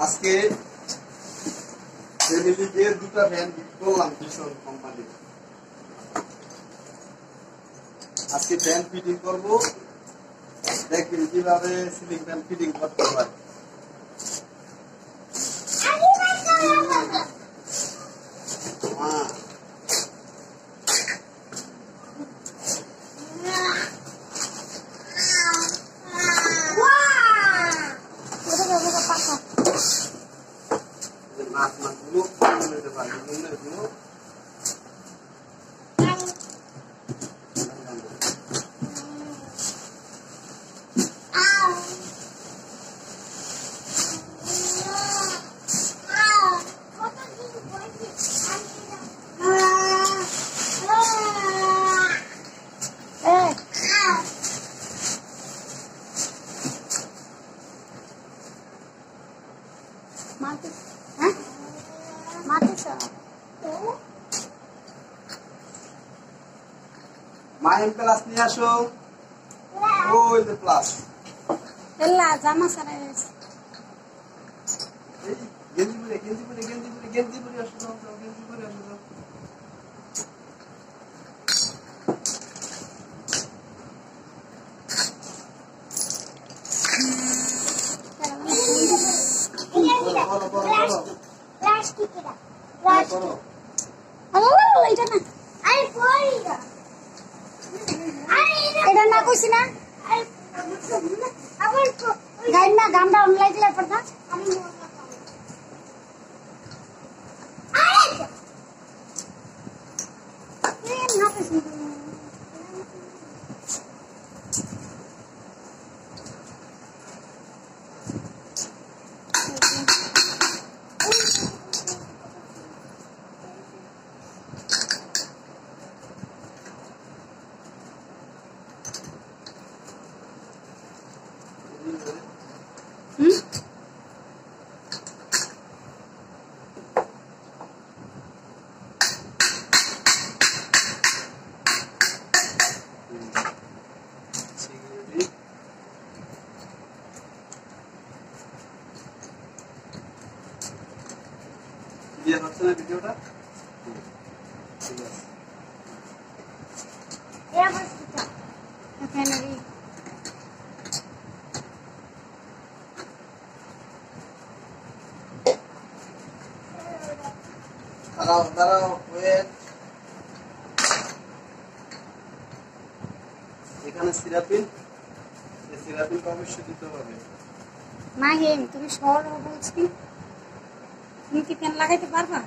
আজকে ফ্যামিলি দিয়ে দুটো ফ্যান বিক্রি করলাম ভীষণ কোম্পানি। আজকে ফ্যান ফিটিং করবো, দেখবেন কিভাবে সিলিং ফ্যান ফিটিং করতে হয়। মাইম প্লাস নিয়ে আসো। ওই যে প্লাস এলা জামা সারা গেঞ্জি পরে আসো, গেঞ্জি পরে আসো। এটা না কইছি না গাইন না গামটা অনলাইন দিলে পড়তা ভিডিওটা দাঁড়াও এখানে সিরাপিল অবশ্যই দিতে হবে। না হেম তুমি শহর বলছি তুমি কি ফ্যান লাগাইতে পারবা?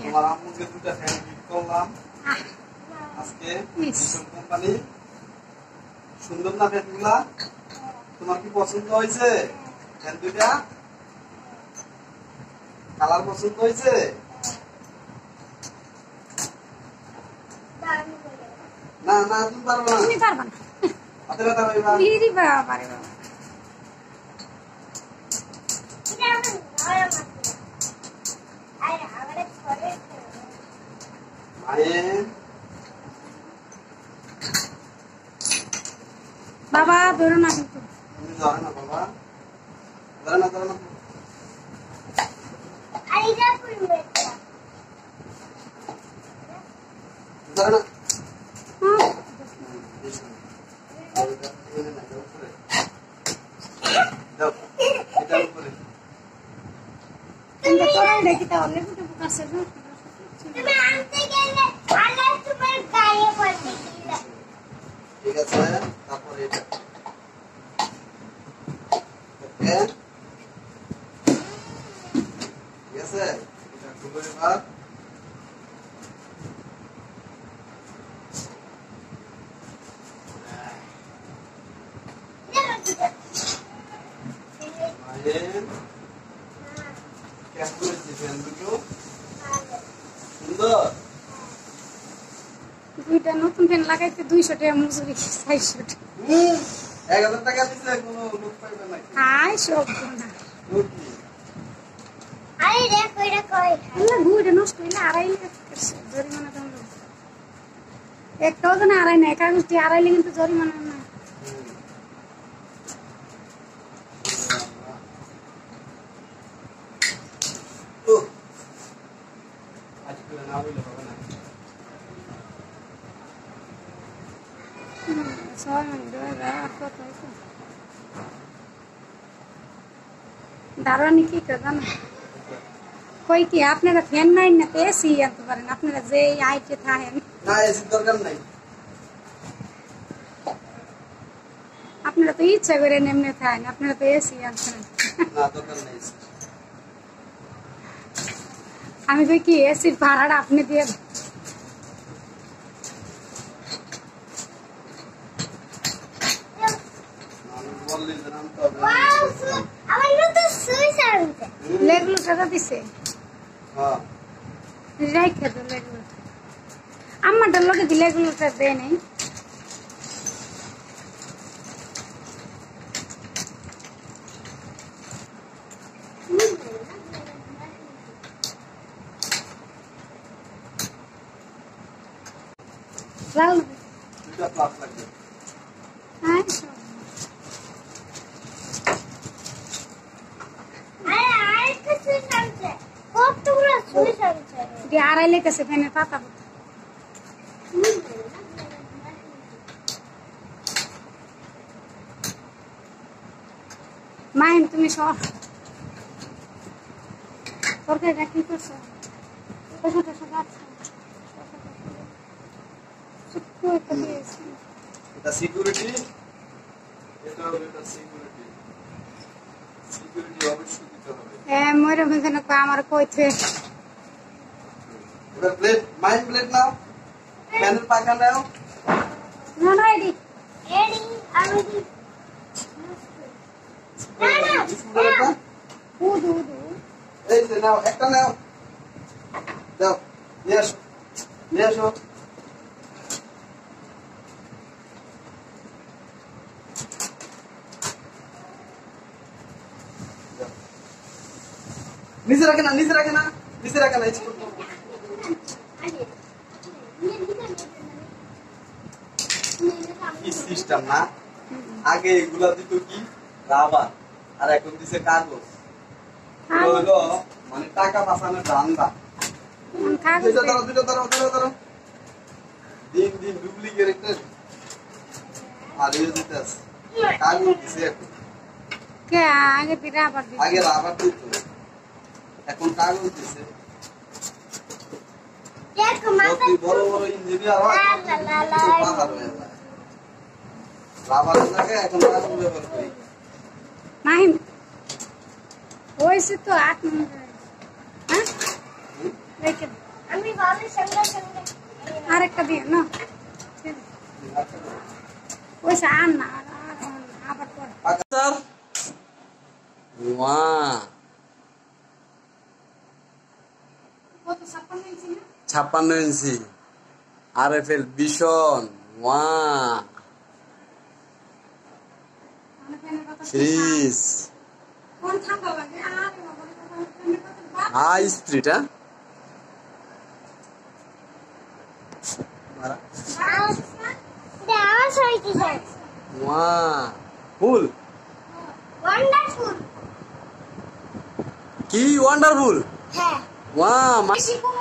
তোমার আম্মুকে দুটা ফ্যান গিফট করলাম আজকে কোম্পানি। সুন্দর না ফ্যানগুলা? তোমার কি পছন্দ হয়েছে? ফ্যান দুইটা কালার পছন্দ হয়েছে? না না তুমি পারবে না, তুমি পারবা না, হাতে ব্যথা পাইবা। দিদি বাবা রে বাবা বাবা ধরো না কিন্তু তুমি ধরে না বাবা, ধরে না ধরে না ধরে না ঠিক আছে। তারপরে এটা ওকে, ঠিক আছে। এটা খুলে এবার দুইটা নতুন ফ্যান লাগাইতে 200 টাকা মজুরি 400 টাকা। 1000 টাকা দিছে কোনো লোক পাইবে নাকি? হাই সব না লোক কি? আরে দেখ ওইটা কই আল্লাহ গুড়ে নষ্ট হইলে আড়াই করছে জরিমানা দাম একটাও তো না আড়াই না কাগজটি আড়াইলে কিন্তু জরিমানা না আজকে না বলে হবে না। সবাই মানে কত হয়েছে দারোয়ানি কি করে জানো কই কি আপনারা ফ্যান নাই না তো এসি আনতে পারেন আপনারা যে আইটে থাকেন না এসির দরকার নাই। আপনারা তো ইচ্ছা করে এমনি থাকেন আপনারা তো এসি আনছেন না দরকার নাই এসি। আমি কই কি এসির ভাড়াটা আপনি দিয়ে আমি বললি যে নাম তো হবে। ওয়াও আমার নতুন সুইচ আনছে লেগুলো টাকা দিছে হ্যাঁ রাইখা তো লেগুলো আমারটার লোকে দিলে এগুলোটা দেয় নাই লাল দুইটা প্লাস লাগবে। হ্যাঁ আরে আরেকটা সুইচ আনছে কতগুলো সুইচ আনছে দিয়ে আড়াই লেগেছে ফ্যানের পাতা মাহিন তুমি সব তরকারিটা কি করছো শশাটা সব আছে শুক্তো একটা দিয়েছি এটা সিকিউরিটি, এটা হলো এটা সিকিউরিটি। সিকিউরিটি অবশ্যই দিতে হবে। হ্যাঁ মরে এখানে আমার কইতে এবার প্লেট মাইন প্লেট নাও, প্যানের পাখা নাও। না রেডি এডি আমি দি না না স্ক্রুড্রাইভারটা? উদু উদু এই যে নাও, একটা নাও। দাও, নিয়ে আসো, নিয়ে আসো। দাও। নিচে রাখে না, নিচে রাখে না, নিচে রাখে না, স্ক্রু করবো। আগে কি সিস্টেম না? আগে এগুলা দিত কি রাবার, আর এখন দিছে কাগজ। এগুলো হলো মানে টাকা বাঁচানোর ধান্দা। দুইটা ধরো, দুইটা ধরো, ধরো, ধরো। দিন দিন ডুপ্লিকেট একটা আর ইয়ে দিতে আছে। কাগজ দিছে এখন। কে আগে দিরা আবার দিছি আগে রাবার দিত, এখন কাগজ দিছে। দেখ মাথা যতই বড় বড় ইঞ্জিনিয়ার হয় লা, লা, লা, কিছু লা। পাথর হয়ে যায়। রাবারের জায়গায় এখন কাগজ ব্যবহার করি। মাহিম হয়েছে তো 8 মিনিট হ্যাঁ হুম? রেখে দে। আমি বাবার সঙ্গে সঙ্গে আরেকটা দিয়ে না ওইসে আন না আবার পর স্যার ওয়াও কত 56 ইঞ্চি না 56 ইঞ্চি আরএফএল ভীষণ ওয়াও মানে ফ্যানের কথা ফ্রিজ কোন ঠান্ডা লাগে আরে বাবা ফ্যানের কথা বাদ হাই স্পিড হ্যাঁ মারা দেওয়া হইতে যায় ওয়াও ফুল ওয়ান্ডারফুল কি ওয়ান্ডারফুল হ্যাঁ ওয়াও বেশি কম